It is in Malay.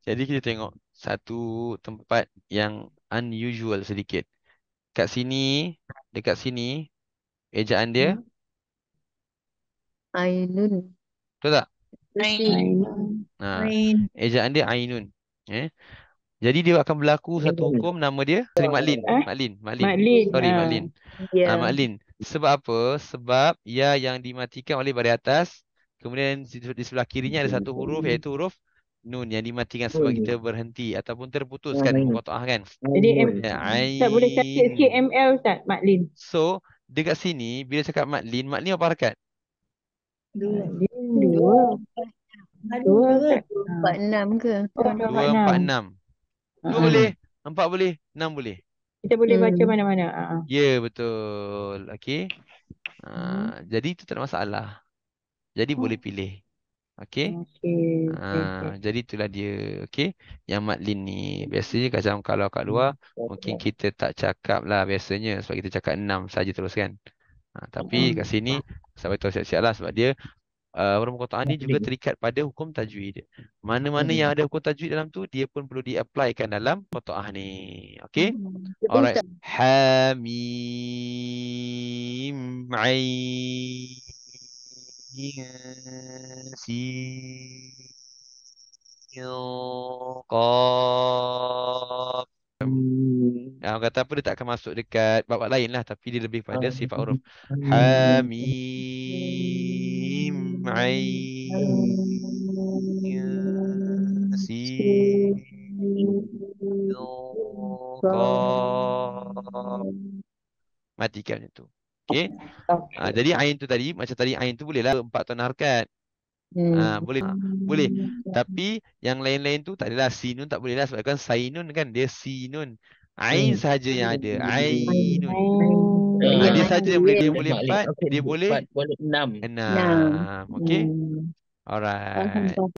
Jadi kita tengok satu tempat yang unusual sedikit. Dekat sini, ejaan dia, Ainun. betul tak? Ainun. Nah, ejaan dia Ainun. Eh? Jadi dia akan berlaku satu hukum, nama dia Maklin. Maklin. Maklin. Sorry, Maklin. Ya. Maklin. Sebab apa? Sebab ya yang dimatikan oleh baris atas, kemudian di sebelah kirinya ada satu huruf, iaitu huruf nun yang dimatikan sebab kita berhenti ataupun terputuskan muqataah kan. Jadi Ya, Ustaz boleh cari sikit Ain. ML Ustaz, Maklin. So, dekat sini bila cakap Maklin apa harakat? Maklin dua. Dua Ustaz. 46 ke? Oh, 2, 4, 246. 6. 2 boleh, 4 boleh, 6 boleh. Kita boleh baca mana-mana. Ya, betul. Okey. Jadi itu tak ada masalah. Jadi boleh pilih. Okey. Okey. Jadi itulah dia. Okey. Yang Matlin ni. Biasanya kalau kat luar, mungkin kita tak cakap lah biasanya. Sebab kita cakap 6 saja terus kan. Tapi kat sini, saya beritahu siap-siap lah. Sebab dia, huruf muqatta'ah ni juga terikat pada hukum tajwid. Mana-mana yang ada hukum tajwid dalam tu, dia pun perlu di-applykan dalam muqatta'ah ni. Okey. Alright. Hamim Ain Sin Qaf. Orang kata apa, dia tak akan masuk dekat bab lain lah, tapi dia lebih pada sifat huruf. Hamim Ain Sin Qaf. Matikan itu. Okey. Jadi ain tu tadi, macam tadi ain tu bolehlah 4 tona harkat. Boleh. Boleh. Tapi yang lain-lain tu tak adalah. Sinun tak boleh lah. Sebab kan sainun kan. Dia sinun. Ain sahaja yang ada. Ainun. Dia sahaja yang boleh. Dia boleh 4. Dia boleh 6. Okey. Alright.